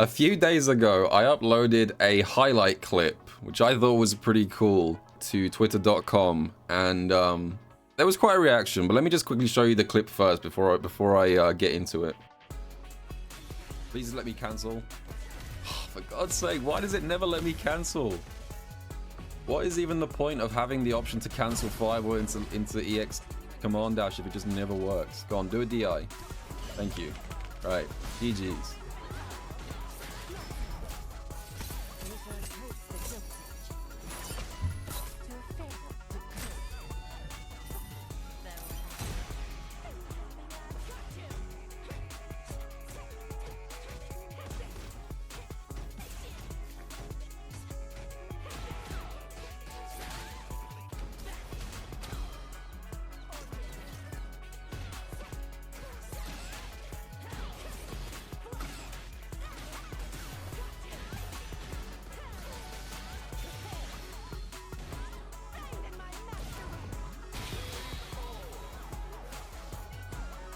A few days ago, I uploaded a highlight clip, which I thought was pretty cool, to twitter.com, and there was quite a reaction, but let me just quickly show you the clip first before I get into it. Please let me cancel. Oh, for God's sake, why does it never let me cancel? What is even the point of having the option to cancel Firewall into EX command dash if it just never works? Go on, do a DI. Thank you. Right, GG's.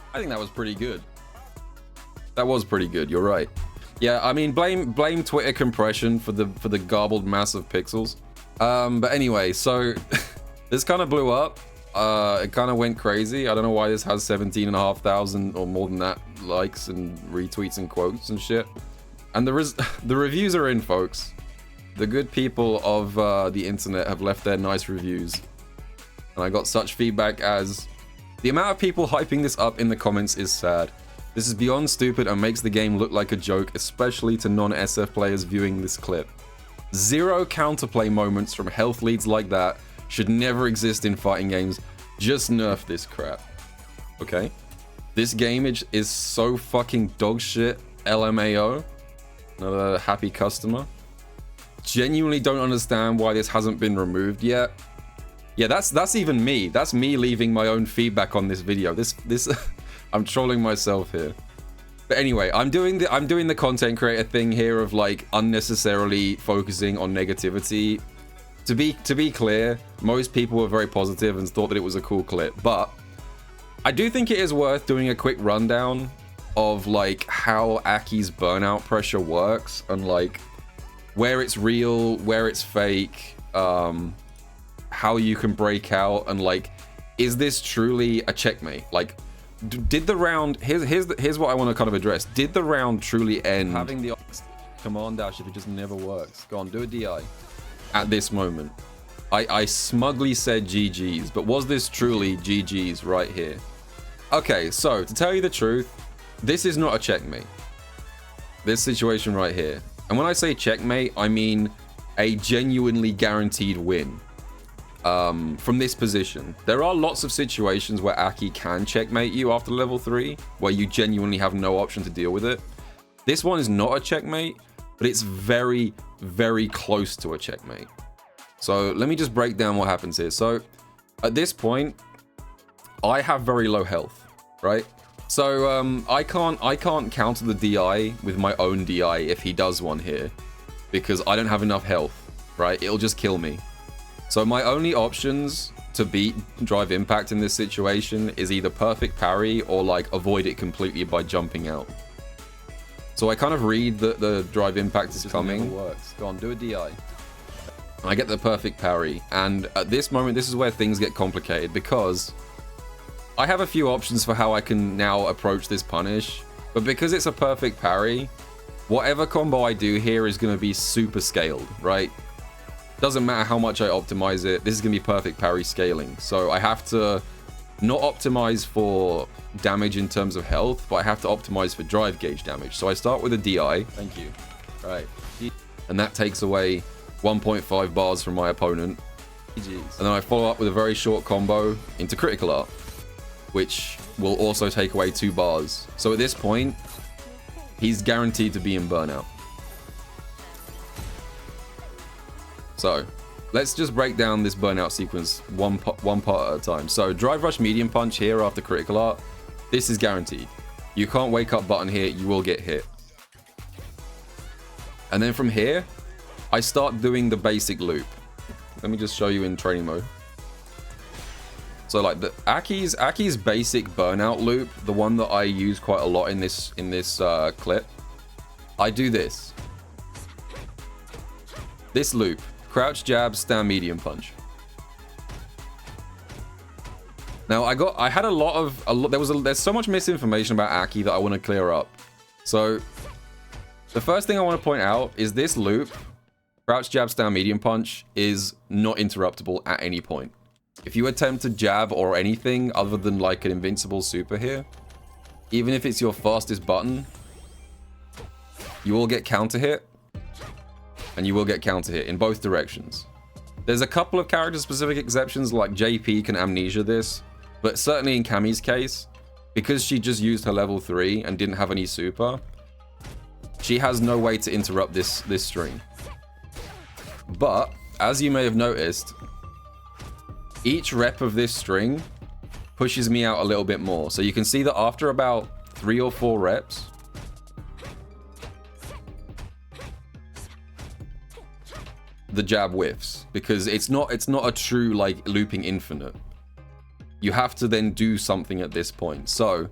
I think that was pretty good. That was pretty good. You're right. Yeah, I mean, blame Twitter compression for the garbled mass of pixels. But anyway, so this kind of blew up. It kind of went crazy. I don't know why this has 17,500 or more than that likes and retweets and quotes and shit. And the reviews are in, folks. The good people of the internet have left their nice reviews. And I got such feedback as, the amount of people hyping this up in the comments is sad. This is beyond stupid and makes the game look like a joke, especially to non-SF players viewing this clip. Zero counterplay moments from health leads like that should never exist in fighting games. Just nerf this crap. Okay? This game is so fucking dog shit. LMAO. Another happy customer. Genuinely don't understand why this hasn't been removed yet. Yeah, that's even me. That's me leaving my own feedback on this video. This I'm trolling myself here. But anyway, I'm doing the content creator thing here of like unnecessarily focusing on negativity. To be clear, most people were very positive and thought that it was a cool clip, but I do think it is worth doing a quick rundown of like how Aki's burnout pressure works and like where it's real, where it's fake, how you can break out, and like, is this truly a checkmate? Like, did the round, here's what I want to kind of address. Did the round truly end having the command dash if it just never works? Go on, do a DI. At this moment, I smugly said GG's, but was this truly GG's right here? Okay, so to tell you the truth, this is not a checkmate. This situation right here. And when I say checkmate, I mean a genuinely guaranteed win. From this position. There are lots of situations where Aki can checkmate you after level 3, where you genuinely have no option to deal with it. This one is not a checkmate, but it's very, very close to a checkmate. So let me just break down what happens here. So at this point, I have very low health, right? So I can't counter the DI with my own DI if he does one here, because I don't have enough health, right? It'll just kill me. So my only options to beat Drive Impact in this situation is either perfect parry or like avoid it completely by jumping out. So I kind of read that the Drive Impact is coming. Works. Go on, do a DI. I get the perfect parry, and at this moment, this is where things get complicated because I have a few options for how I can now approach this punish, but because it's a perfect parry, whatever combo I do here is going to be super scaled, right? Doesn't matter how much I optimize it, this is going to be perfect parry scaling. So I have to not optimize for damage in terms of health, but I have to optimize for drive gauge damage. So I start with a DI. Thank you. Right. And that takes away 1.5 bars from my opponent. And then I follow up with a very short combo into critical art, which will also take away 2 bars. So at this point, he's guaranteed to be in burnout. So let's just break down this burnout sequence one part at a time. So drive rush medium punch here after critical art. This is guaranteed. You can't wake up button here, you will get hit. And then from here, I start doing the basic loop. Let me just show you in training mode. So like the Aki's basic burnout loop, the one that I use quite a lot in this clip, I do this. This loop. Crouch jab, stand medium punch. Now I had there's so much misinformation about Aki that I want to clear up. So the first thing I want to point out is this loop, crouch jab, stand medium punch, is not interruptible at any point. If you attempt to jab or anything other than like an invincible super here, even if it's your fastest button, you will get counter hit, and you will get counter hit in both directions. There's a couple of character specific exceptions, like JP can amnesia this, but certainly in Cammy's case, because she just used her level 3 and didn't have any super, she has no way to interrupt this string. But, as you may have noticed, each rep of this string pushes me out a little bit more. So you can see that after about 3 or 4 reps, the jab whiffs, because it's not a true like looping infinite. You have to then do something at this point. So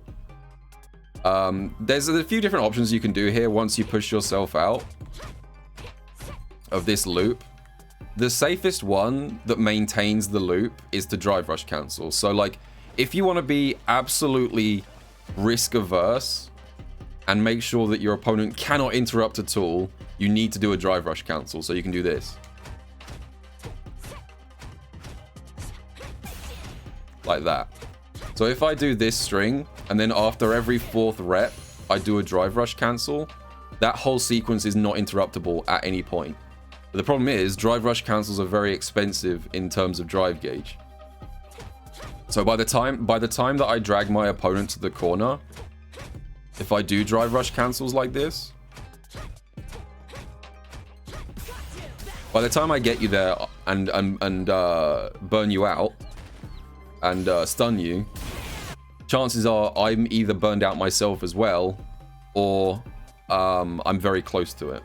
there's a few different options you can do here once you push yourself out of this loop. The safest one that maintains the loop is to drive rush cancel. So like if you want to be absolutely risk averse and make sure that your opponent cannot interrupt at all, you need to do a drive rush cancel. So you can do this. Like that. So if I do this string, and then after every 4th rep, I do a drive rush cancel, that whole sequence is not interruptible at any point. But the problem is, drive rush cancels are very expensive in terms of drive gauge. So by the time that I drag my opponent to the corner, if I do drive rush cancels like this, by the time I get you there and burn you out, and stun you, chances are I'm either burned out myself as well, or I'm very close to it.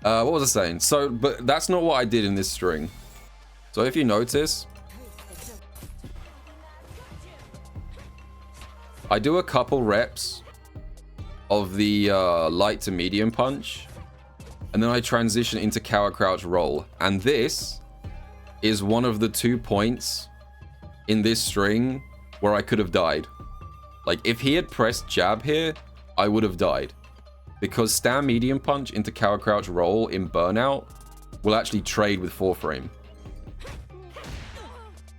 What was I saying? So, but that's not what I did in this string. So if you notice, I do a couple reps of the light to medium punch, and then I transition into cower crouch roll. And this is one of the 2 points in this string where I could have died. Like if he had pressed jab here, I would have died, because stand medium punch into cower crouch roll in burnout will actually trade with 4 frame.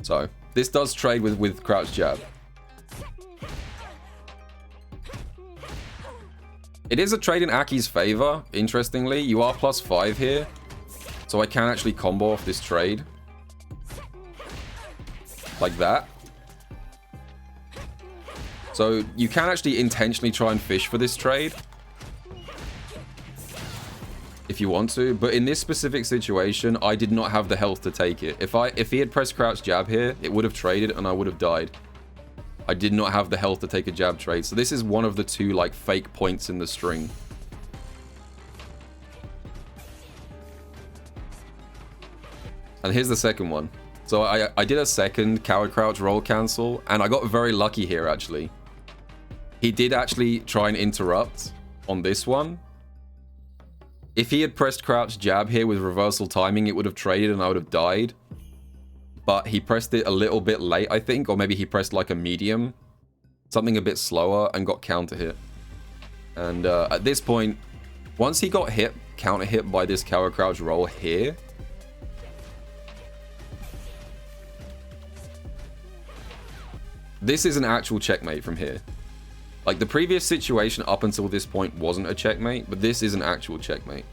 So this does trade with crouch jab. It is a trade in Aki's favor. Interestingly, you are +5 here, so I can actually combo off this trade like that. So you can actually intentionally try and fish for this trade if you want to, but in this specific situation, I did not have the health to take it. If he had pressed crouch jab here, it would have traded and I would have died. I did not have the health to take a jab trade. So this is one of the 2 like fake points in the string. And here's the second one. So I did a second coward crouch roll cancel, and I got very lucky here actually. He did actually try and interrupt on this one. If he had pressed crouch jab here with reversal timing, it would have traded and I would have died. But he pressed it a little bit late, I think, or maybe he pressed like a medium, something a bit slower, and got counter hit. And at this point, once he got hit, counter hit by this cower crouch roll here, this is an actual checkmate from here. Like the previous situation up until this point wasn't a checkmate, but this is an actual checkmate.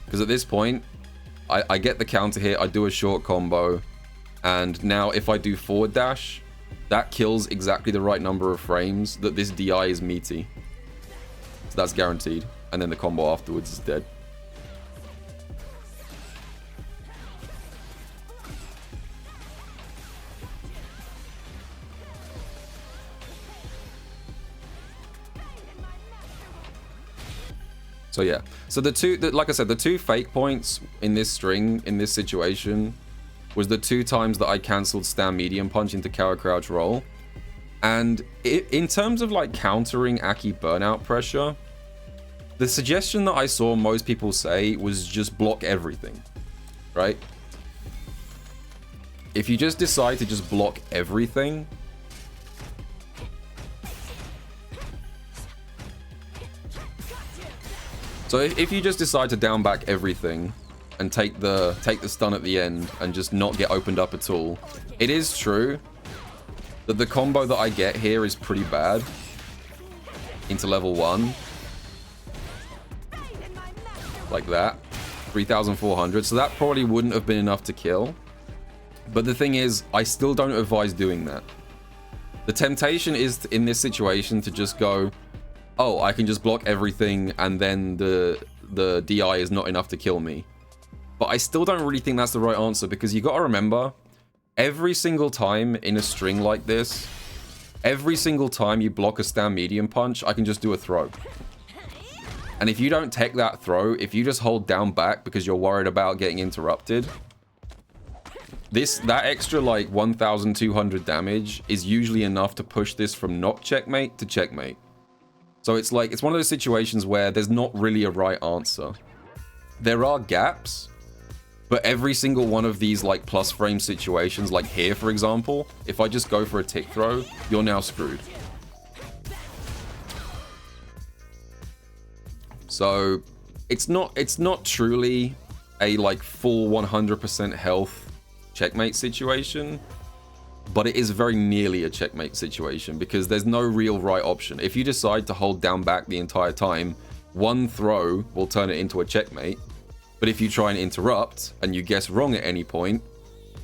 Because at this point, I get the counter hit, I do a short combo, and now if I do forward dash, that kills exactly the right number of frames that this DI is meaty. So that's guaranteed. And then the combo afterwards is dead. So yeah, so like I said, the 2 fake points in this string, in this situation, was the 2 times that I cancelled stand medium punch into cower crouch roll. And in terms of like countering Aki burnout pressure, the suggestion that I saw most people say was just block everything, right? If you just decide to just block everything, so if you just decide to down back everything and take the stun at the end and just not get opened up at all, it is true that the combo that I get here is pretty bad into level 1. Like that. 3,400. So that probably wouldn't have been enough to kill. But the thing is, I still don't advise doing that. The temptation is, in this situation, to just go, oh, I can just block everything and then the DI is not enough to kill me. But I still don't really think that's the right answer, because you got to remember, every single time in a string like this, every single time you block a stand medium punch, I can just do a throw. And if you don't take that throw, if you just hold down back because you're worried about getting interrupted, that extra like 1,200 damage is usually enough to push this from not checkmate to checkmate. So it's like, it's one of those situations where there's not really a right answer. There are gaps, but every single one of these like plus frame situations, like here for example, if I just go for a tick throw, you're now screwed. So it's not truly a like full 100% health checkmate situation, but it is very nearly a checkmate situation because there's no real right option. If you decide to hold down back the entire time, one throw will turn it into a checkmate. But if you try and interrupt and you guess wrong at any point,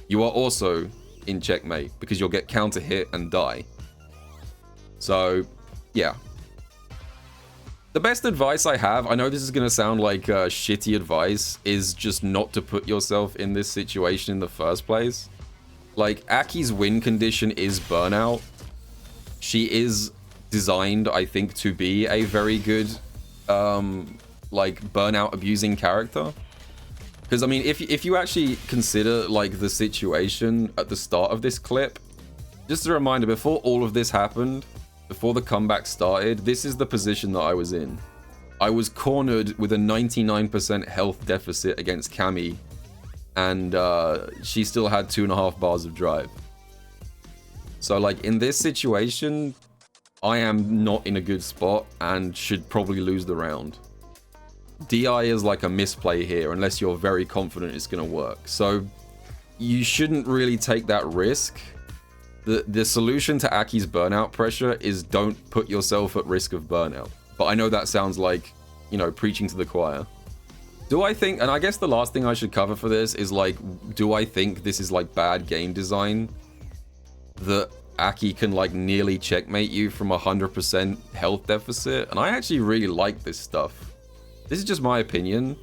you are also in checkmate because you'll get counter hit and die. So yeah. The best advice I have, I know this is going to sound like shitty advice, is just not to put yourself in this situation in the first place. Like, Aki's win condition is burnout. She is designed, I think, to be a very good, like, burnout abusing character. Because, I mean, if you actually consider, like, the situation at the start of this clip, just a reminder, before all of this happened, before the comeback started, this is the position that I was in. I was cornered with a 99% health deficit against Cammy, and she still had 2.5 bars of drive. So, like, in this situation, I am not in a good spot and should probably lose the round. DI is like a misplay here, unless you're very confident it's going to work. So, you shouldn't really take that risk. The solution to Aki's burnout pressure is don't put yourself at risk of burnout. But I know that sounds like, you know, preaching to the choir. Do I think, and I guess the last thing I should cover for this is like, do I think this is like bad game design? That Aki can like nearly checkmate you from 100% health deficit? And I actually really like this stuff. This is just my opinion.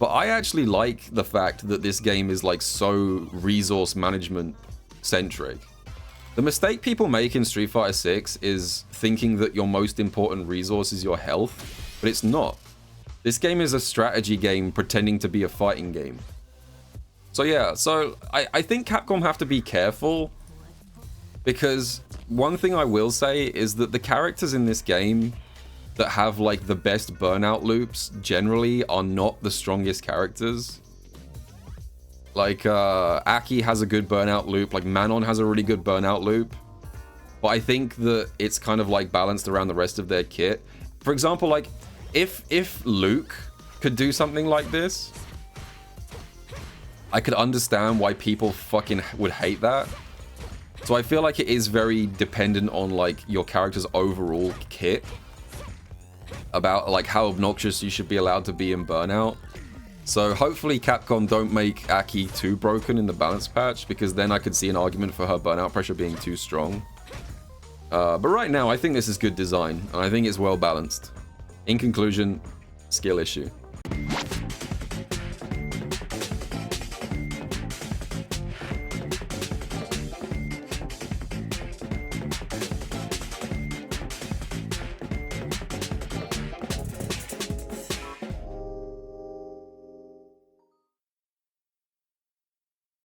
But I actually like the fact that this game is like so resource management centric. The mistake people make in Street Fighter 6 is thinking that your most important resource is your health, but it's not. This game is a strategy game pretending to be a fighting game. So yeah, I think Capcom have to be careful, because one thing I will say is that the characters in this game that have like the best burnout loops generally are not the strongest characters. Like, Aki has a good burnout loop, like Manon has a really good burnout loop. But I think that it's kind of like balanced around the rest of their kit. For example, like, if Luke could do something like this, I could understand why people fucking would hate that. So I feel like it is very dependent on like your character's overall kit. About like how obnoxious you should be allowed to be in burnout. So hopefully Capcom don't make Aki too broken in the balance patch, because then I could see an argument for her burnout pressure being too strong. But right now, I think this is good design, and I think it's well balanced. In conclusion, skill issue.